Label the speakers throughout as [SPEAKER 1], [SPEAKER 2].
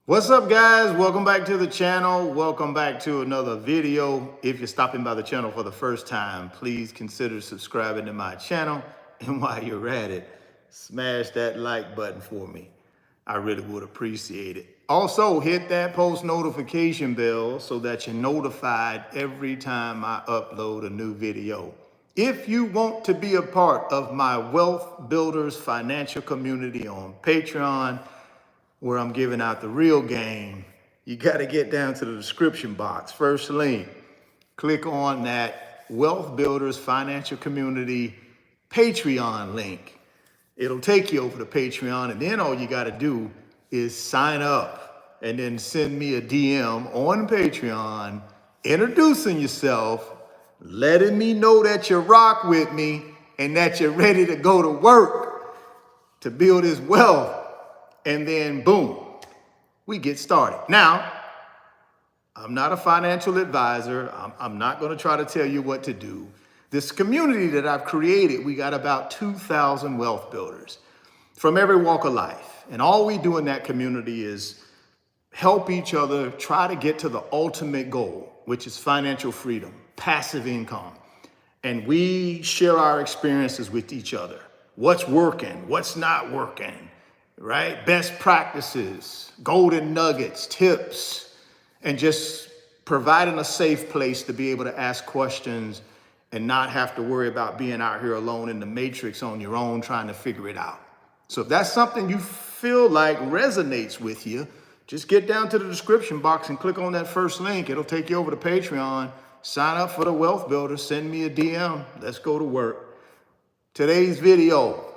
[SPEAKER 1] What's up, guys? Welcome back to the channel. Welcome back to another video. If you're stopping by the channel for the first time, please consider subscribing to my channel. And while you're at it, smash that like button for me. I really would appreciate it. Also, hit that post notification bell so that you're notified every time I upload a new video. If you want to be a part of my Wealth Builders financial community on Patreon, where I'm giving out the real game, you got to get down to the description box. First link, click on that Wealth Builders Financial Community Patreon link. It'll take you over to Patreon, and then all you got to do is sign up and then send me a DM on Patreon, introducing yourself, letting me know that you rock with me and that you're ready to go to work to build this wealth. And then boom, we get started. Now, I'm not a financial advisor. I'm not going to try to tell you what to do. This community that I've created, we got about 2,000 wealth builders from every walk of life. And all we do in that community is help each other try to get to the ultimate goal, which is financial freedom, passive income. And we share our experiences with each other. What's working, what's not working, right? Best practices, golden nuggets, tips, and just providing a safe place to be able to ask questions and not have to worry about being out here alone in the matrix on your own trying to figure it out. So if that's something you feel like resonates with you, just get down to the description box and click on that first link. It'll take you over to Patreon. Sign up for the Wealth Builder. Send me a DM. Let's go to work. Today's video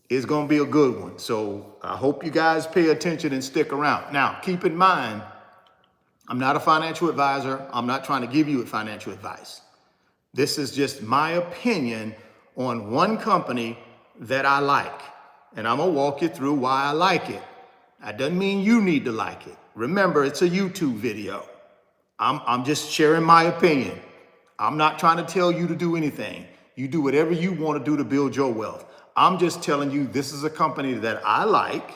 [SPEAKER 1] is going to be a good one. So I hope you guys pay attention and stick around. Now, keep in mind, I'm not a financial advisor. I'm not trying to give you financial advice. This is just my opinion on one company that I like. And I'm going to walk you through why I like it. That doesn't mean you need to like it. Remember, it's a YouTube video. I'm just sharing my opinion. I'm not trying to tell you to do anything. You do whatever you want to do to build your wealth. I'm just telling you this is a company that I like,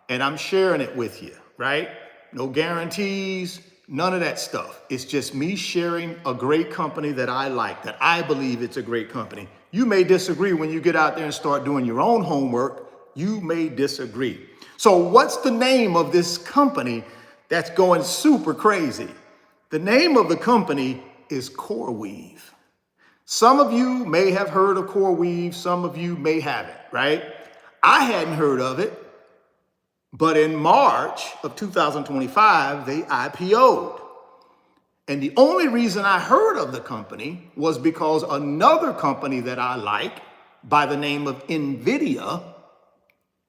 [SPEAKER 1] and I'm sharing it with you, right? No guarantees, none of that stuff. It's just me sharing a great company that I like, that I believe it's a great company. You may disagree when you get out there and start doing your own homework. You may disagree. So what's the name of this company that's going super crazy? The name of the company is CoreWeave. Some of you may have heard of CoreWeave, some of you may haven't, right? I hadn't heard of it, but in March of 2025, they IPO'd. And the only reason I heard of the company was because another company that I like by the name of NVIDIA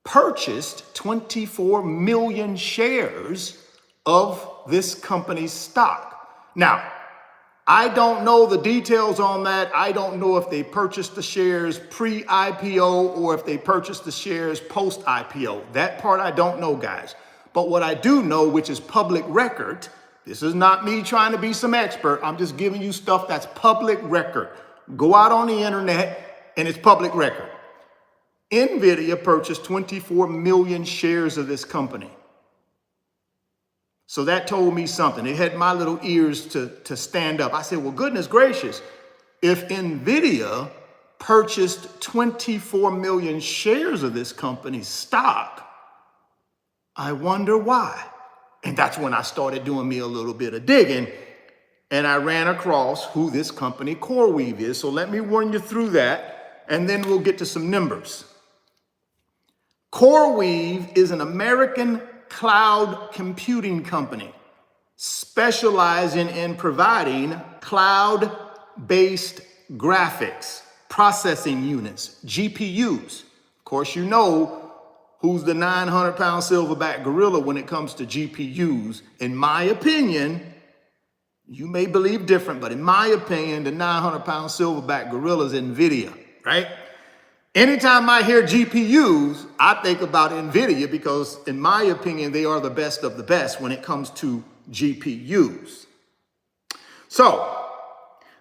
[SPEAKER 1] purchased 24 million shares of this company's stock. Now, I don't know the details on that. I don't know if they purchased the shares pre-IPO or if they purchased the shares post-IPO. That part I don't know, guys. But what I do know, which is public record, this is not me trying to be some expert. I'm just giving you stuff that's public record. Go out on the internet and it's public record. NVIDIA purchased 24 million shares of this company. So that told me something. It had my little ears to stand up. I said, well, goodness gracious, if NVIDIA purchased 24 million shares of this company's stock, I wonder why. And that's when I started doing me a little bit of digging, and I ran across who this company CoreWeave is. So let me run you through that, and then we'll get to some numbers. CoreWeave is an American cloud computing company specializing in providing cloud-based graphics processing units, GPUs. Of course, you know who's the 900-pound silverback gorilla when it comes to GPUs. In my opinion, you may believe different, but in my opinion, the 900-pound silverback gorilla is NVIDIA, right? Anytime I hear GPUs, I think about NVIDIA because, in my opinion, they are the best of the best when it comes to GPUs. So,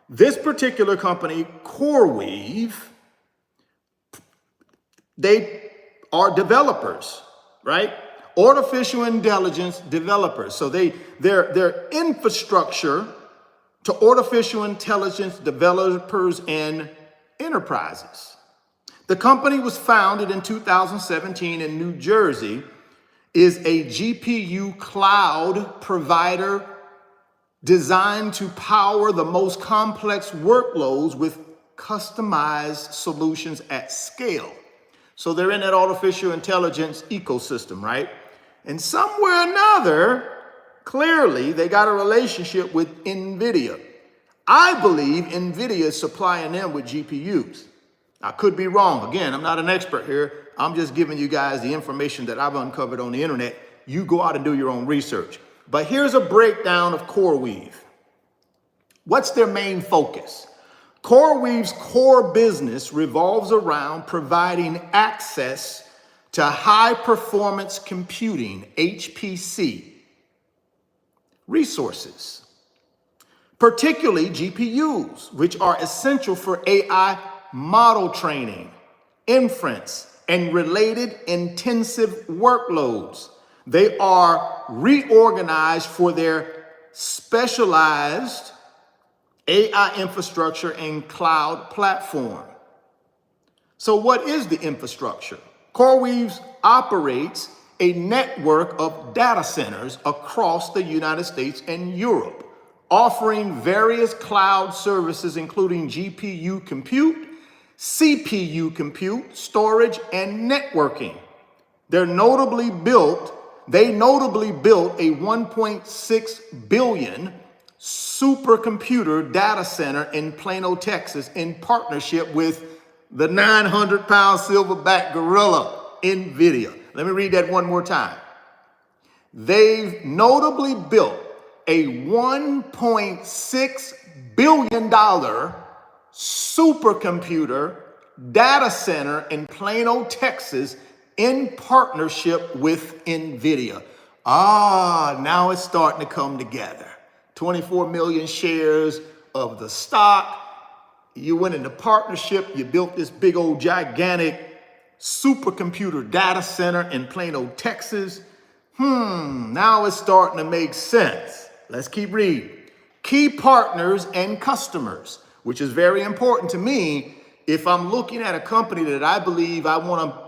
[SPEAKER 1] this particular company, CoreWeave, they are developers, right? Artificial intelligence developers. So their infrastructure to artificial intelligence developers and enterprises. The company was founded in 2017 in New Jersey, is a GPU cloud provider designed to power the most complex workloads with customized solutions at scale. So they're in that artificial intelligence ecosystem, right? And somewhere or another, clearly they got a relationship with NVIDIA. I believe NVIDIA is supplying them with GPUs. I could be wrong. Again, I'm not an expert here. I'm just giving you guys the information that I've uncovered on the internet. You go out and do your own research. But here's a breakdown of CoreWeave. What's their main focus? CoreWeave's core business revolves around providing access to high-performance computing, HPC, resources, particularly GPUs, which are essential for AI model training, inference, and related intensive workloads. They are reorganized for their specialized AI infrastructure and cloud platform. So what is the infrastructure? CoreWeave operates a network of data centers across the United States and Europe, offering various cloud services, including GPU compute, CPU compute, storage, and networking. They notably built a 1.6 billion supercomputer data center in Plano, Texas, in partnership with the 900-pound silverback gorilla, NVIDIA. Let me read that one more time. They've notably built a $1.6 billion supercomputer data center in Plano, Texas, in partnership with NVIDIA. Now it's starting to come together. 24 million shares of the stock. You went into partnership. You built this big old gigantic supercomputer data center in Plano, Texas. Now it's starting to make sense. Let's keep reading. Key partners and customers, which is very important to me. If I'm looking at a company that I believe I want to,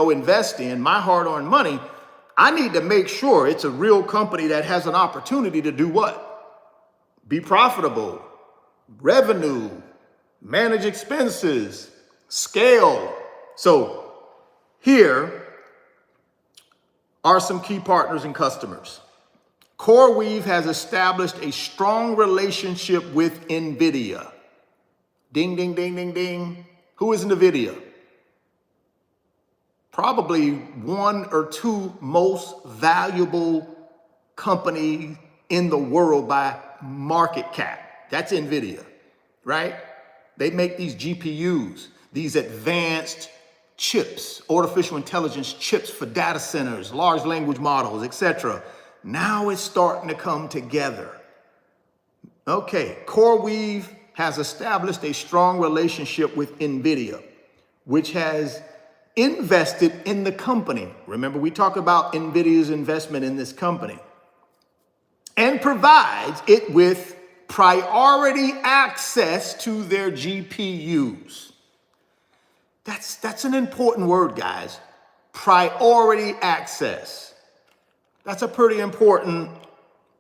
[SPEAKER 1] invest in my hard-earned money, I need to make sure it's a real company that has an opportunity to do what? Be profitable, revenue, manage expenses, scale. So here are some key partners and customers. CoreWeave has established a strong relationship with NVIDIA. Ding, ding, ding, ding, ding. Who is NVIDIA? Probably one or two most valuable company in the world by market cap. That's NVIDIA, right? They make these GPUs, these advanced chips, artificial intelligence chips for data centers, large language models, etc. Now it's starting to come together. Okay, CoreWeave has established a strong relationship with NVIDIA, which has invested in the company. Remember, we talk about NVIDIA's investment in this company, and provides it with priority access to their GPUs. That's an important word, guys. Priority access. That's a pretty important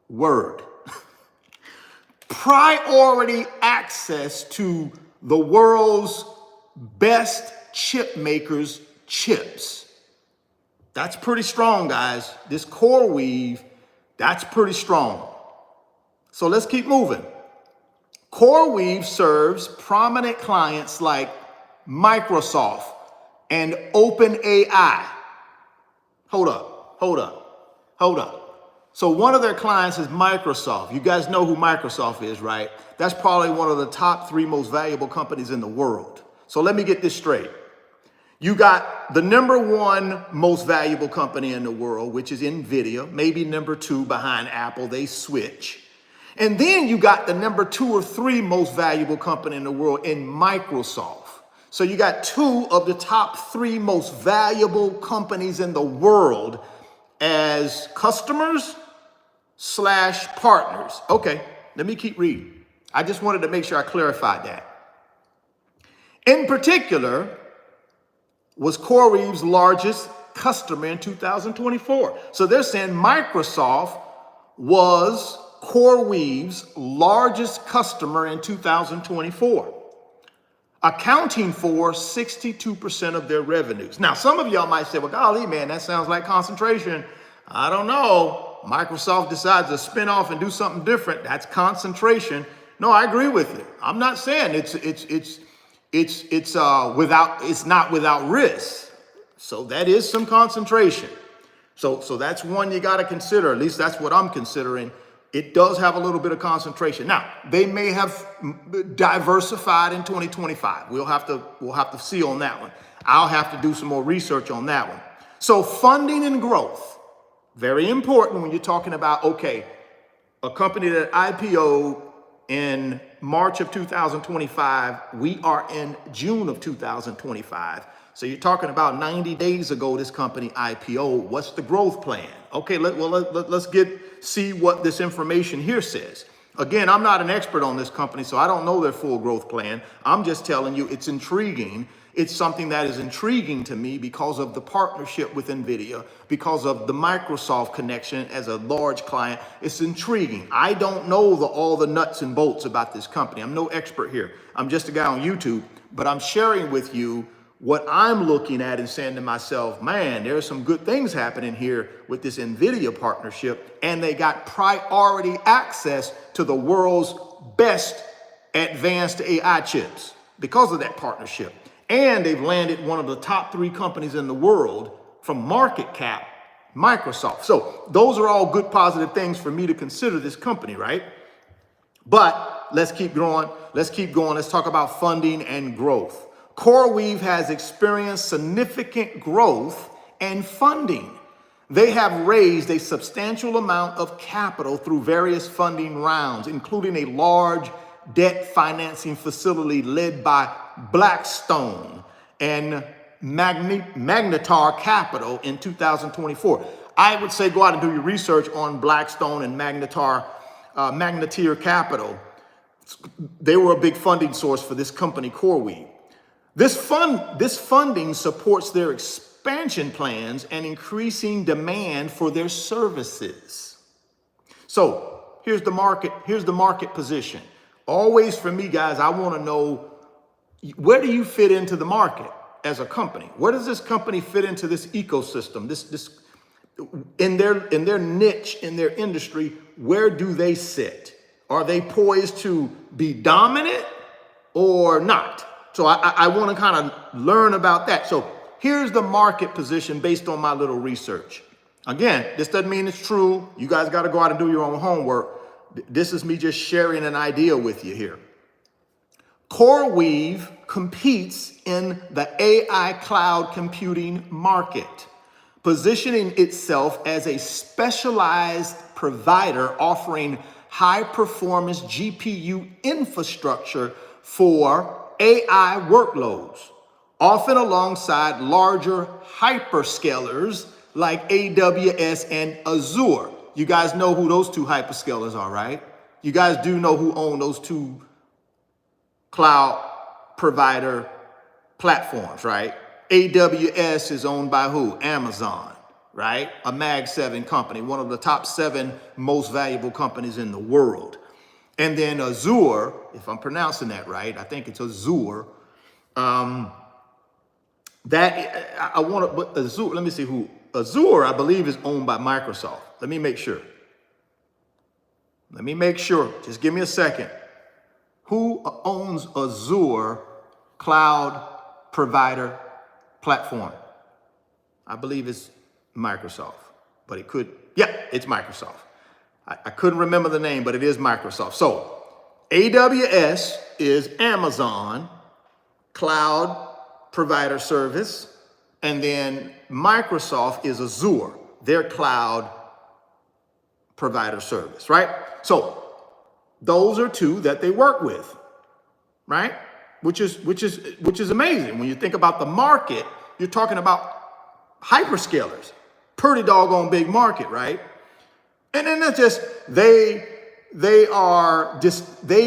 [SPEAKER 1] word. Priority access to the world's best chip makers' chips. That's pretty strong, guys. This CoreWeave, that's pretty strong. So let's keep moving. CoreWeave serves prominent clients like Microsoft and OpenAI. Hold up. So one of their clients is Microsoft. You guys know who Microsoft is, right? That's probably one of the top 3 most valuable companies in the world. So let me get this straight. You got the number 1 most valuable company in the world, which is NVIDIA, maybe number 2 behind Apple. They switch. And then you got the number 2 or 3 most valuable company in the world in Microsoft. So you got 2 of the top 3 most valuable companies in the world as customers slash partners. Okay, let me keep reading. I just wanted to make sure I clarified that. In particular, was CoreWeave's largest customer in 2024. So they're saying Microsoft was CoreWeave's largest customer in 2024, accounting for 62% of their revenues. Now, some of y'all might say, well, golly, man, that sounds like concentration. I don't know. Microsoft decides to spin off and do something different. That's concentration. No, I agree with you. I'm not saying it's not without risk. So that is some concentration. So that's one you got to consider. At least that's what I'm considering. It does have a little bit of concentration. Now, they may have diversified in 2025. We'll have to see on that one. I'll have to do some more research on that one. So funding and growth, very important when you're talking about, okay, a company that IPO'd in March of 2025, we are in June of 2025. So you're talking about 90 days ago, this company IPO'd. What's the growth plan? Okay, let's see what this information here says. Again, I'm not an expert on this company, so I don't know their full growth plan. I'm just telling you it's intriguing. It's something that is intriguing to me because of the partnership with NVIDIA, because of the Microsoft connection as a large client. It's intriguing. I don't know all the nuts and bolts about this company. I'm no expert here. I'm just a guy on YouTube, but I'm sharing with you what I'm looking at and saying to myself, man, there are some good things happening here with this NVIDIA partnership, and they got priority access to the world's best advanced AI chips because of that partnership. And they've landed one of the top 3 companies in the world from market cap, Microsoft. So those are all good, positive things for me to consider this company, right? But let's keep going. Let's talk about funding and growth. CoreWeave has experienced significant growth and funding. They have raised a substantial amount of capital through various funding rounds, including a large debt financing facility led by Blackstone and Magnetar Capital in 2024. I would say go out and do your research on Blackstone and Magnetar Capital. They were a big funding source for this company, CoreWeave. This funding supports their expansion plans and increasing demand for their services. So here's the market position. Always for me, guys, I want to know, where do you fit into the market as a company? Where does this company fit into this ecosystem? This in their niche, in their industry, where do they sit? Are they poised to be dominant or not? So I want to kind of learn about that. So here's the market position based on my little research. Again, this doesn't mean it's true. You guys got to go out and do your own homework. This is me just sharing an idea with you here. CoreWeave competes in the AI cloud computing market, positioning itself as a specialized provider offering high-performance GPU infrastructure for AI workloads, often alongside larger hyperscalers like AWS and Azure. You guys know who those 2 hyperscalers are, right? You guys do know who own those 2 cloud provider platforms, right? AWS is owned by who? Amazon, right? A Mag 7 company, one of the top 7 most valuable companies in the world. And then Azure, if I'm pronouncing that right, I think it's Azure. Azure, let me see who. Azure, I believe, is owned by Microsoft. Let me make sure. Just give me a second. Who owns Azure cloud provider platform? I believe it's Microsoft, but it could, it's Microsoft. I couldn't remember the name, but it is Microsoft. So AWS is Amazon cloud provider service, and then Microsoft is Azure, their cloud provider service, right? So those are 2 that they work with, right? Which is amazing. When you think about the market, you're talking about hyperscalers. Pretty doggone big market, right? And then that's just, they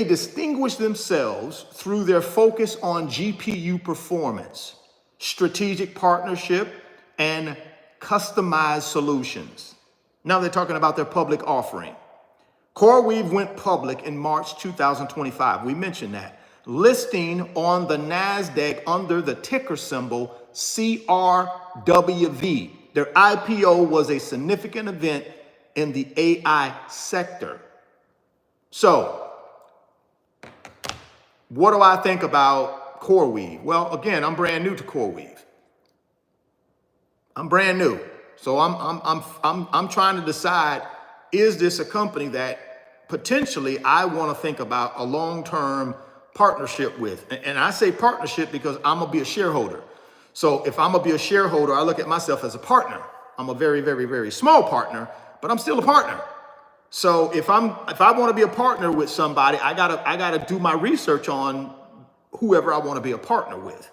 [SPEAKER 1] distinguish themselves through their focus on GPU performance, strategic partnership, and customized solutions. Now they're talking about their public offering. CoreWeave went public in March 2025. We mentioned that. Listing on the NASDAQ under the ticker symbol CRWV. Their IPO was a significant event in the AI sector. So, what do I think about CoreWeave? Well, again, I'm brand new to CoreWeave. I'm brand new. So I'm trying to decide, is this a company that potentially I want to think about a long-term partnership with? And I say partnership because I'm going to be a shareholder. So if I'm going to be a shareholder, I look at myself as a partner. I'm a very, very, very small partner, but I'm still a partner. So if I want to be a partner with somebody, I gotta do my research on whoever I want to be a partner with.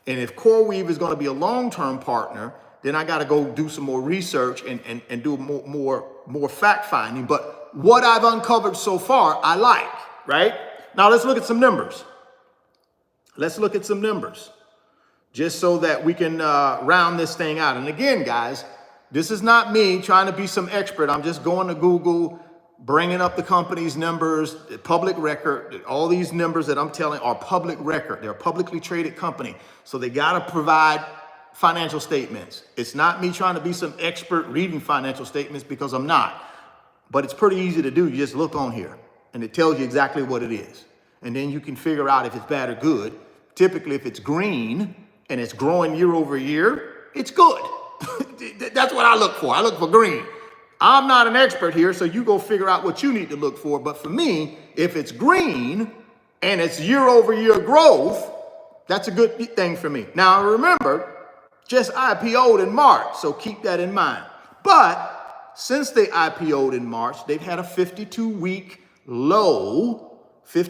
[SPEAKER 1] And if CoreWeave is going to be a long-term partner, then I got to go do some more research and do more fact finding. But what I've uncovered so far, I like, right? Now let's look at some numbers. Let's look at some numbers just so that we can round this thing out. And again, guys, this is not me trying to be some expert. I'm just going to Google, bringing up the company's numbers, the public record. All these numbers that I'm telling are public record. They're a publicly traded company. So they got to provide financial statements. It's not me trying to be some expert reading financial statements, because I'm not. But it's pretty easy to do. You just look on here and it tells you exactly what it is. And then you can figure out if it's bad or good. Typically, if it's green and it's growing year over year, it's good. That's what I look for. I look for green. I'm not an expert here, so you go figure out what you need to look for. But for me, if it's green and it's year over year growth, that's a good thing for me. Now, remember, just IPO'd in March, so keep that in mind. But since they IPO'd in March, they've had a 52-week low of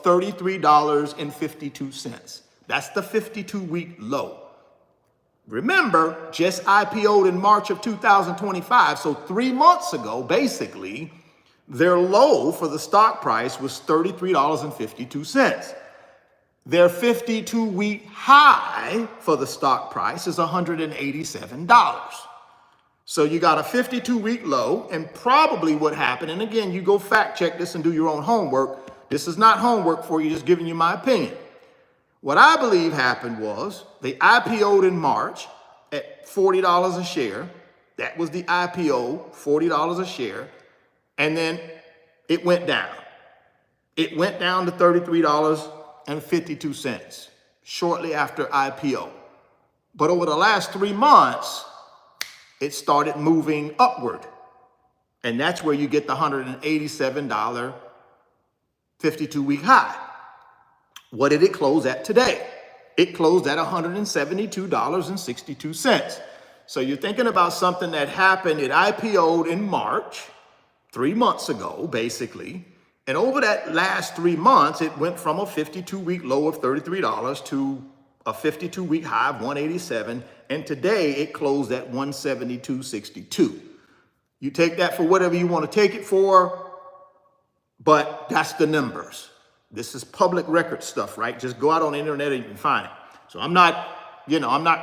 [SPEAKER 1] $33.52. That's the 52-week low. Remember, just IPO'd in March of 2025, so 3 months ago, basically, their low for the stock price was $33.52. Their 52-week high for the stock price is $187. So you got a 52-week low, and probably what happened, and again, you go fact check this and do your own homework. This is not homework for you, just giving you my opinion. What I believe happened was they IPO'd in March at $40 a share. That was the IPO, $40 a share. And then it went down. It went down to $33.52 shortly after IPO. But over the last 3 months, it started moving upward. And that's where you get the $187 52-week high. What did it close at today? It closed at $172.62. So you're thinking about something that happened. It IPO'd in March, 3 months ago, basically. And over that last 3 months, it went from a 52-week low of $33 to a 52-week high of $187. And today it closed at $172.62. You take that for whatever you want to take it for, but that's the numbers. This is public record stuff, right? Just go out on the internet and you can find it. So I'm not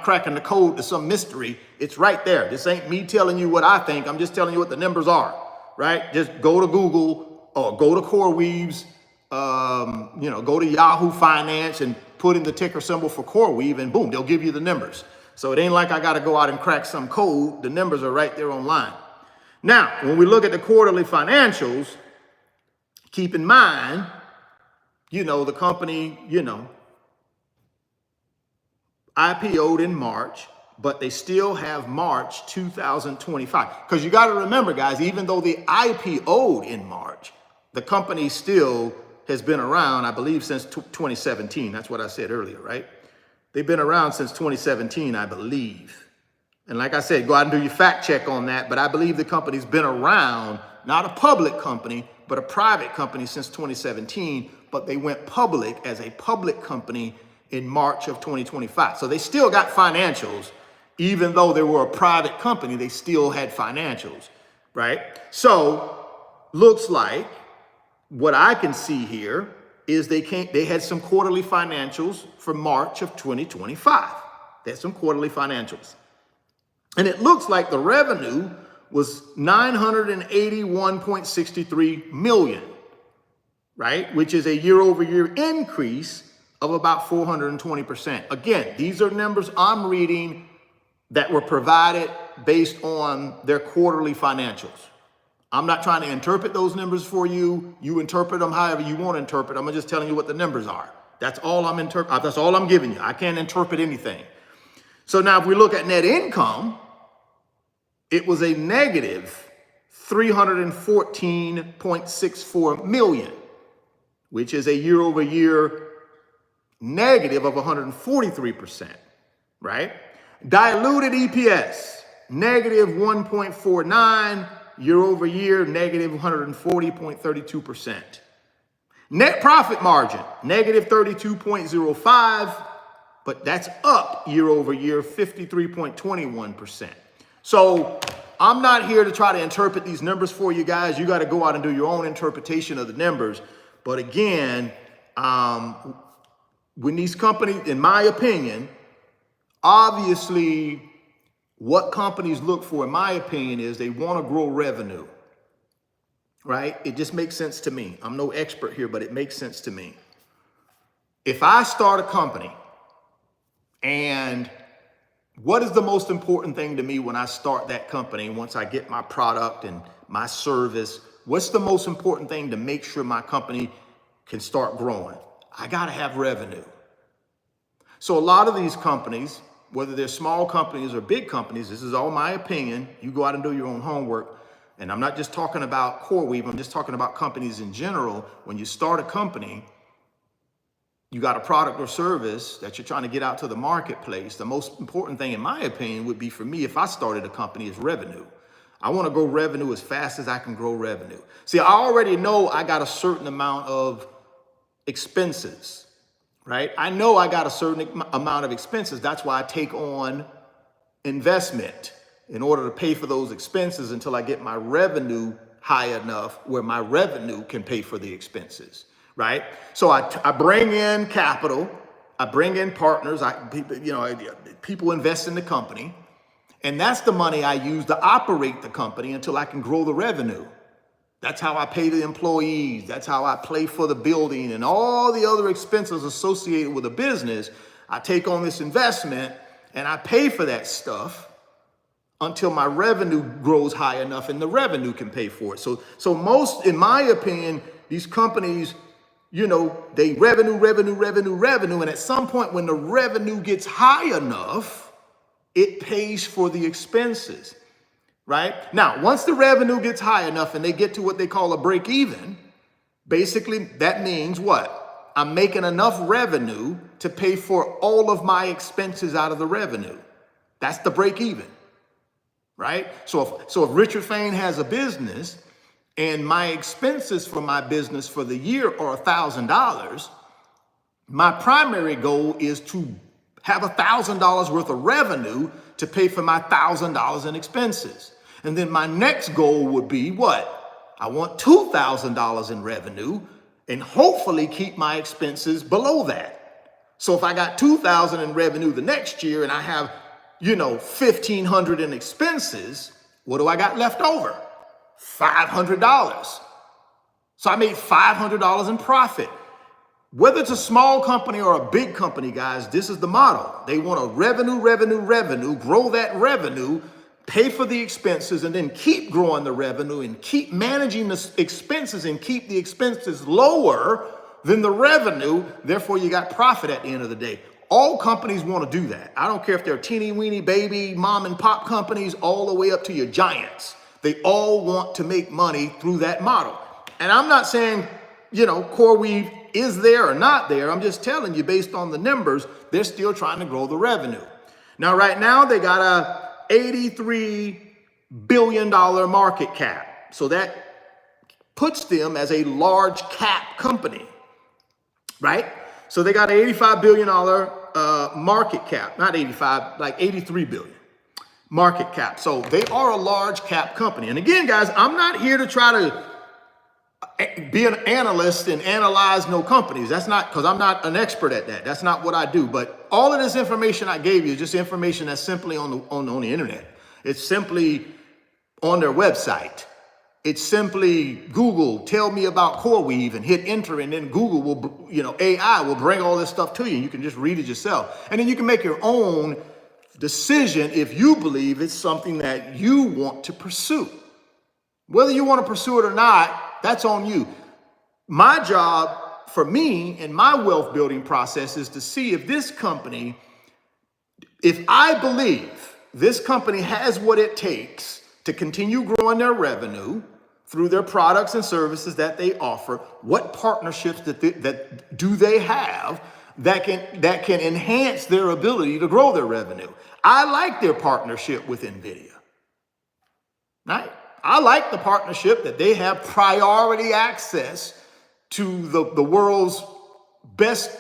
[SPEAKER 1] cracking the code to some mystery. It's right there. This ain't me telling you what I think. I'm just telling you what the numbers are, right? Just go to Google or go to CoreWeave's, go to Yahoo Finance and put in the ticker symbol for CoreWeave, and boom, they'll give you the numbers. So it ain't like I got to go out and crack some code. The numbers are right there online. Now, when we look at the quarterly financials, keep in mind, the company, IPO'd in March, but they still have March 2025. Because you got to remember, guys, even though they IPO'd in March, the company still has been around, I believe, since 2017. That's what I said earlier, right? They've been around since 2017, I believe. And like I said, go out and do your fact check on that. But I believe the company's been around, not a public company, but a private company since 2017. But they went public as a public company in March of 2025. So they still got financials. Even though they were a private company, they still had financials, right? So looks like what I can see here is they had some quarterly financials for March of 2025. They had some quarterly financials. And it looks like the revenue was 981.63 million, right? Which is a year-over-year increase of about 420%. Again, these are numbers I'm reading that were provided based on their quarterly financials. I'm not trying to interpret those numbers for you. You interpret them however you want to interpret. I'm just telling you what the numbers are. That's all that's all I'm giving you. I can't interpret anything. So now if we look at net income, it was a negative 314.64 million, which is a year-over-year negative of 143%, right? Diluted EPS, negative 1.49, year-over-year, negative 140.32%. Net profit margin, negative 32.05, but that's up year-over-year, 53.21%. So I'm not here to try to interpret these numbers for you guys. You got to go out and do your own interpretation of the numbers. But again, when these companies, in my opinion, obviously what companies look for, in my opinion, is they want to grow revenue, right? It just makes sense to me. I'm no expert here, but it makes sense to me. If I start a company, and what is the most important thing to me when I start that company, once I get my product and my service, what's the most important thing to make sure my company can start growing? I got to have revenue. So a lot of these companies, whether they're small companies or big companies, this is all my opinion. You go out and do your own homework. And I'm not just talking about CoreWeave. I'm just talking about companies in general. When you start a company, you got a product or service that you're trying to get out to the marketplace. The most important thing, in my opinion, would be for me, if I started a company, is revenue. I want to grow revenue as fast as I can grow revenue. See, I already know I got a certain amount of expenses, right? I know I got a certain amount of expenses. That's why I take on investment in order to pay for those expenses until I get my revenue high enough where my revenue can pay for the expenses, right? So I bring in capital, I bring in partners, people invest in the company, and that's the money I use to operate the company until I can grow the revenue. That's how I pay the employees. That's how I pay for the building and all the other expenses associated with a business. I take on this investment and I pay for that stuff until my revenue grows high enough and the revenue can pay for it. So most, in my opinion, these companies, they revenue. And at some point when the revenue gets high enough, it pays for the expenses. Right? Now, once the revenue gets high enough and they get to what they call a break even, basically that means what? I'm making enough revenue to pay for all of my expenses out of the revenue. That's the break even, right? So if Richard Fain has a business and my expenses for my business for the year are $1,000, my primary goal is to have $1,000 worth of revenue to pay for my $1,000 in expenses. And then my next goal would be what? I want $2,000 in revenue and hopefully keep my expenses below that. So if I got $2,000 in revenue the next year and I have, $1,500 in expenses, what do I got left over? $500. So I made $500 in profit. Whether it's a small company or a big company, guys, this is the model. They want to revenue, grow that revenue, pay for the expenses, and then keep growing the revenue and keep managing the expenses and keep the expenses lower than the revenue. Therefore, you got profit at the end of the day. All companies want to do that. I don't care if they're teeny weeny baby mom and pop companies all the way up to your giants. They all want to make money through that model. And I'm not saying, CoreWeave is there or not there. I'm just telling you, based on the numbers, they're still trying to grow the revenue. Now, right now, they got a $83 billion market cap. So that puts them as a large cap company, right? So they got an $85 billion market cap, not 85, like 83 billion, market cap. So they are a large cap company. And again, guys, I'm not here to try to be an analyst and analyze no companies. That's not, because I'm not an expert at that. That's not what I do. But all of this information I gave you is just information that's simply on the internet. It's simply on their website. It's simply Google, tell me about CoreWeave, and hit enter, and then Google will, AI will bring all this stuff to you. You can just read it yourself. And then you can make your own decision if you believe it's something that you want to pursue. Whether you want to pursue it or not, that's on you. My job for me in my wealth building process is to see if this company, if I believe this company has what it takes to continue growing their revenue through their products and services that they offer, what partnerships that do they have that can enhance their ability to grow their revenue. I like their partnership with NVIDIA, right? I like the partnership that they have priority access to the world's best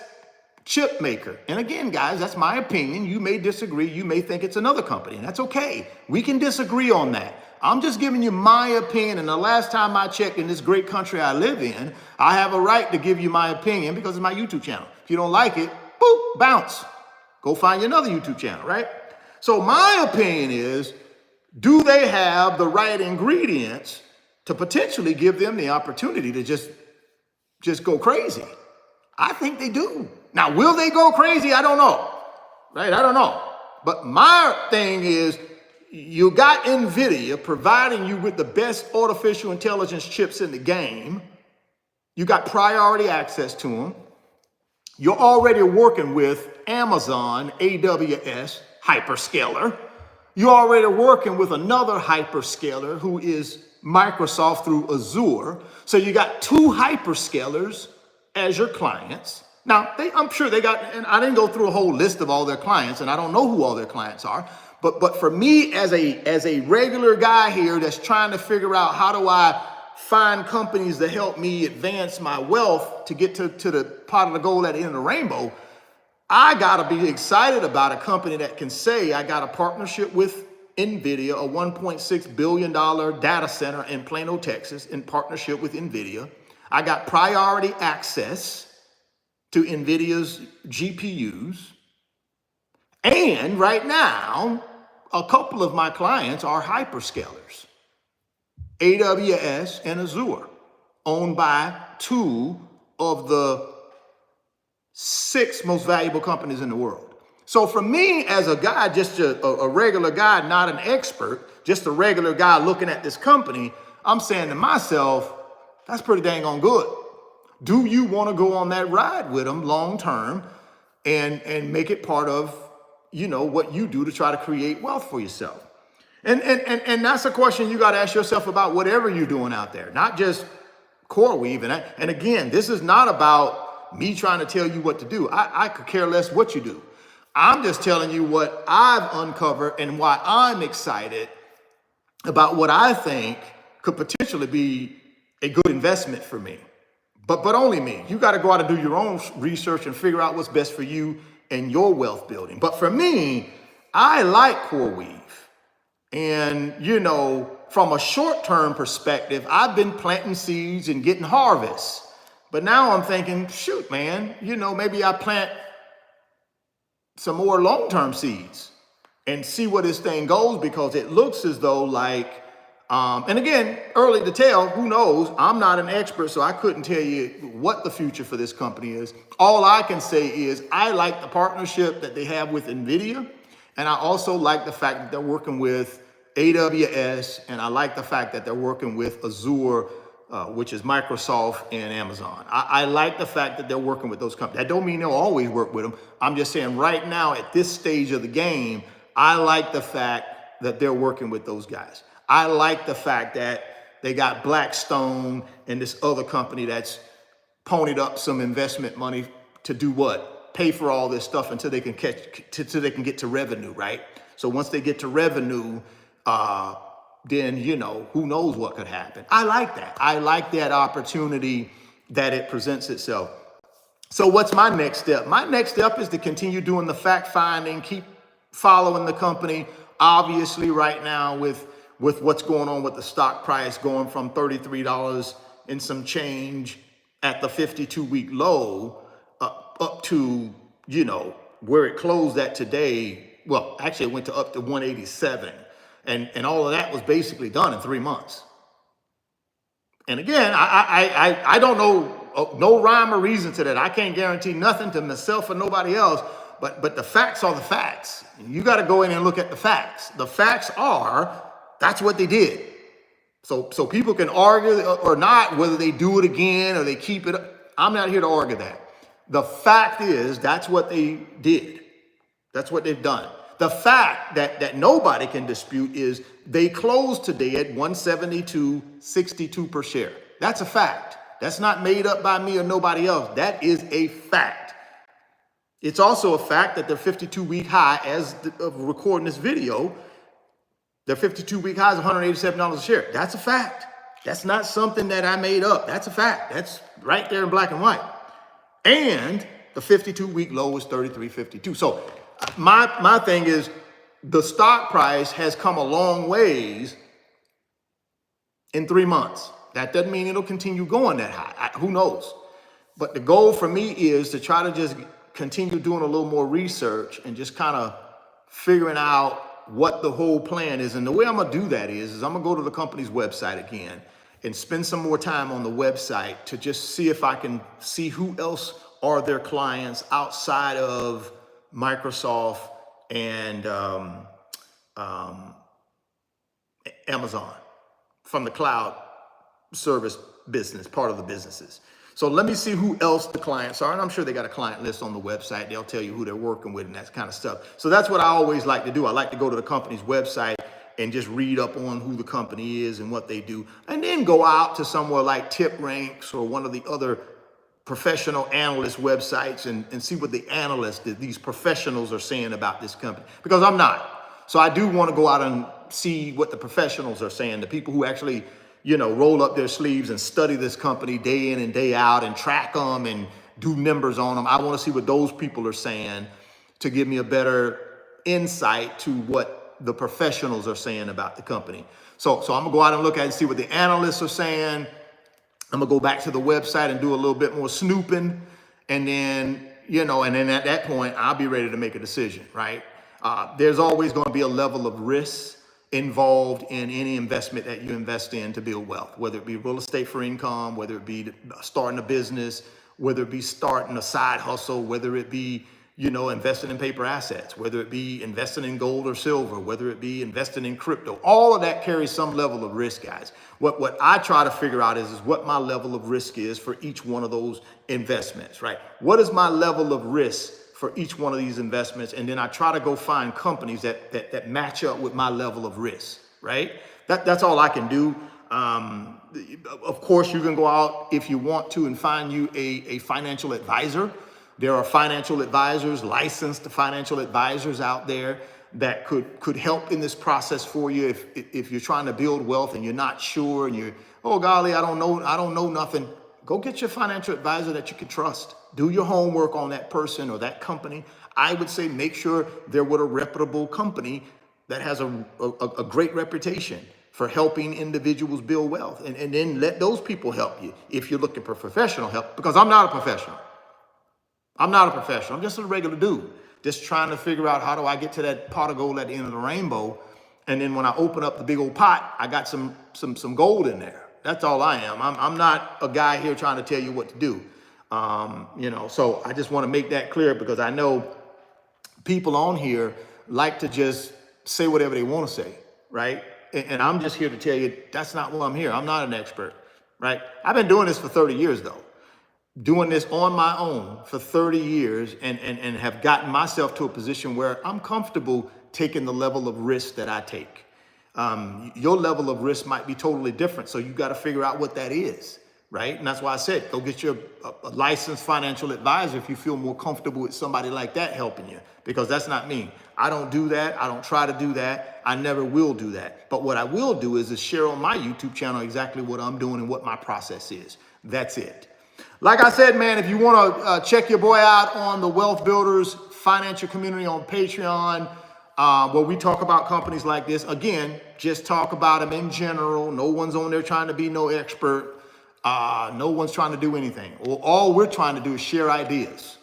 [SPEAKER 1] chip maker. And again, guys, that's my opinion. You may disagree. You may think it's another company, and that's okay. We can disagree on that. I'm just giving you my opinion. And the last time I checked, in this great country I live in, I have a right to give you my opinion because it's my YouTube channel. If you don't like it, boop, bounce. Go find you another YouTube channel, right? So my opinion is, do they have the right ingredients to potentially give them the opportunity to just go crazy? I think they do. Now, will they go crazy? I don't know, right? I don't know. But my thing is, you got NVIDIA providing you with the best artificial intelligence chips in the game. You got priority access to them. You're already working with Amazon, AWS, hyperscaler. You're already working with another hyperscaler who is Microsoft through Azure. So you got two hyperscalers as your clients. Now, I'm sure they got, and I didn't go through a whole list of all their clients, and I don't know who all their clients are. But for me, as a regular guy here that's trying to figure out how do I find companies to help me advance my wealth to get to the pot of the gold at the end of the rainbow, I gotta be excited about a company that can say, I got a partnership with NVIDIA, a $1.6 billion data center in Plano, Texas, in partnership with NVIDIA. I got priority access to NVIDIA's GPUs. And right now, a couple of my clients are hyperscalers, AWS and Azure, owned by two of the 6 most valuable companies in the world. So for me, as a guy, just a regular guy, not an expert, just a regular guy looking at this company, I'm saying to myself, that's pretty dang on good. Do you want to go on that ride with them long term and make it part of, what you do to try to create wealth for yourself? And that's a question you got to ask yourself about whatever you're doing out there, not just CoreWeave. And again, this is not about me trying to tell you what to do. I could care less what you do. I'm just telling you what I've uncovered and why I'm excited about what I think could potentially be a good investment for me. But only me. You got to go out and do your own research and figure out what's best for you and your wealth building. But for me, I like CoreWeave. And, from a short-term perspective, I've been planting seeds and getting harvests. But now I'm thinking, shoot, man, maybe I plant some more long-term seeds and see where this thing goes, because it looks as though like, and again, early to tell, who knows? I'm not an expert, so I couldn't tell you what the future for this company is. All I can say is I like the partnership that they have with NVIDIA, and I also like the fact that they're working with AWS, and I like the fact that they're working with Azure, which is Microsoft and Amazon. I like the fact that they're working with those companies. That don't mean they'll always work with them. I'm just saying right now at this stage of the game, I like the fact that they're working with those guys. I like the fact that they got Blackstone and this other company that's ponied up some investment money to do what? Pay for all this stuff until they can get to revenue, right? So once they get to revenue, then, who knows what could happen. I like that. I like that opportunity that it presents itself. So what's my next step? My next step is to continue doing the fact finding, keep following the company, Obviously, right now with what's going on with the stock price going from $33 and some change at the 52-week low up to, where it closed at today. Well, actually, it went to up to 187. And all of that was basically done in 3 months. And again, I don't know no rhyme or reason to that. I can't guarantee nothing to myself or nobody else, but the facts are the facts. You got to go in and look at the facts. The facts are that's what they did. So people can argue or not whether they do it again or they keep it. I'm not here to argue that. The fact is that's what they did. That's what they've done. The fact that nobody can dispute is they closed today at 172.62 per share. That's a fact. That's not made up by me or nobody else. That is a fact. It's also a fact that their 52-week high, as of recording this video, their 52-week high is $187 a share. That's a fact. That's not something that I made up. That's a fact. That's right there in black and white. And the 52-week low is 33.52. So my thing is the stock price has come a long ways in 3 months. That doesn't mean it'll continue going that high. Who knows? But the goal for me is to try to just continue doing a little more research and just kind of figuring out what the whole plan is. And the way I'm going to do that is I'm going to go to the company's website again and spend some more time on the website to just see if I can see who else are their clients outside of Microsoft and Amazon from the cloud service business, part of the businesses. So let me see who else the clients are. And I'm sure they got a client list on the website. They'll tell you who they're working with and that kind of stuff. So that's what I always like to do. I like to go to the company's website and just read up on who the company is and what they do. And then go out to somewhere like TipRanks or one of the other professional analyst websites and see what the analysts, these professionals are saying about this company. Because I'm not. So I do want to go out and see what the professionals are saying, the people who actually roll up their sleeves and study this company day in and day out and track them and do numbers on them. I want to see what those people are saying to give me a better insight to what the professionals are saying about the company. So I'm gonna go out and look at it and see what the analysts are saying. I'm gonna go back to the website and do a little bit more snooping. And then, and then at that point, I'll be ready to make a decision, right? There's always gonna be a level of risk involved in any investment that you invest in to build wealth, whether it be real estate for income, whether it be starting a business, whether it be starting a side hustle, whether it be, investing in paper assets, whether it be investing in gold or silver, whether it be investing in crypto. All of that carries some level of risk, guys. What I try to figure out is what my level of risk is for each one of those investments, right? What is my level of risk for each one of these investments? And then I try to go find companies that match up with my level of risk, right? That's all I can do. Of course, you can go out if you want to and find you a financial advisor. There are financial advisors, licensed financial advisors out there that could help in this process for you if you're trying to build wealth and you're not sure and you're, oh golly, I don't know nothing. Go get your financial advisor that you can trust. Do your homework on that person or that company. I would say make sure they're with a reputable company that has a great reputation for helping individuals build wealth. And then let those people help you if you're looking for professional help, because I'm not a professional. I'm not a professional. I'm just a regular dude, just trying to figure out how do I get to that pot of gold at the end of the rainbow. And then when I open up the big old pot, I got some gold in there. That's all I am. I'm not a guy here trying to tell you what to do. So I just want to make that clear, because I know people on here like to just say whatever they want to say, right? And I'm just here to tell you that's not why I'm here. I'm not an expert, right? I've been doing this for 30 years though. Doing this on my own for 30 years and have gotten myself to a position where I'm comfortable taking the level of risk that I take. Your level of risk might be totally different. So you got to figure out what that is, right? And that's why I said, go get your a licensed financial advisor if you feel more comfortable with somebody like that helping you, because that's not me. I don't do that. I don't try to do that. I never will do that. But what I will do is share on my YouTube channel exactly what I'm doing and what my process is. That's it. Like I said, man, if you want to check your boy out on the Wealth Builders financial community on Patreon, where we talk about companies like this. Again, just talk about them in general. No one's on there trying to be no expert. No one's trying to do anything. All we're trying to do is share ideas,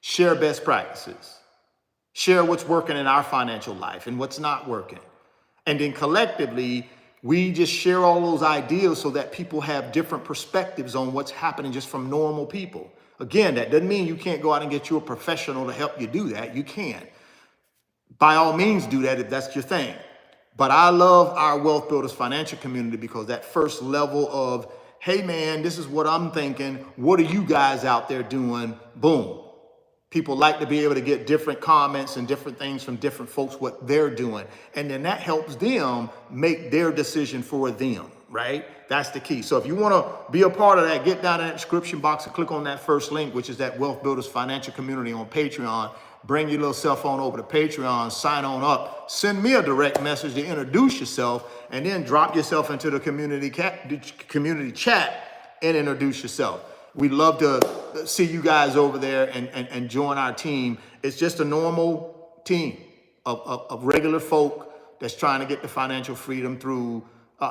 [SPEAKER 1] share best practices, share what's working in our financial life and what's not working. And then collectively, we just share all those ideas so that people have different perspectives on what's happening just from normal people. Again, that doesn't mean you can't go out and get you a professional to help you do that. You can. By all means, do that if that's your thing. But I love our Wealth Builders financial community because that first level of, hey man, this is what I'm thinking. What are you guys out there doing? Boom. People like to be able to get different comments and different things from different folks, what they're doing. And then that helps them make their decision for them, right? That's the key. So if you want to be a part of that, get down in that description box and click on that first link, which is that Wealth Builders financial community on Patreon. Bring your little cell phone over to Patreon, sign on up, send me a direct message to introduce yourself, and then drop yourself into the community chat and introduce yourself. We'd love to see you guys over there and join our team. It's just a normal team of regular folk that's trying to get the financial freedom through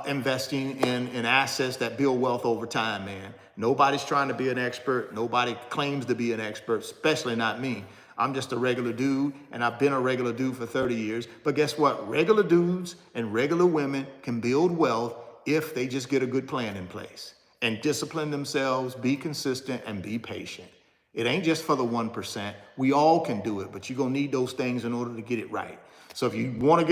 [SPEAKER 1] investing in assets that build wealth over time, man. Nobody's trying to be an expert. Nobody claims to be an expert, especially not me. I'm just a regular dude, and I've been a regular dude for 30 years. But guess what? Regular dudes and regular women can build wealth if they just get a good plan in place and discipline themselves, be consistent, and be patient. It ain't just for the 1%. We all can do it, but you're gonna need those things in order to get it right. So if you wanna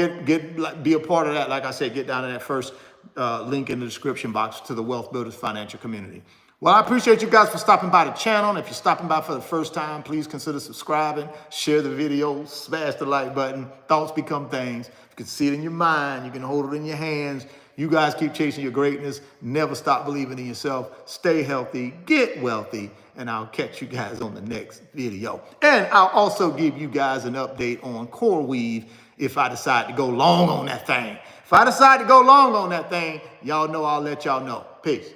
[SPEAKER 1] be a part of that, like I said, get down to that first link in the description box to the Wealth Builders financial community. Well, I appreciate you guys for stopping by the channel. And if you're stopping by for the first time, please consider subscribing, share the video, smash the like button. Thoughts become things. You can see it in your mind. You can hold it in your hands. You guys keep chasing your greatness. Never stop believing in yourself. Stay healthy, get wealthy, and I'll catch you guys on the next video. And I'll also give you guys an update on CoreWeave if I decide to go long on that thing. If I decide to go long on that thing, y'all know I'll let y'all know. Peace.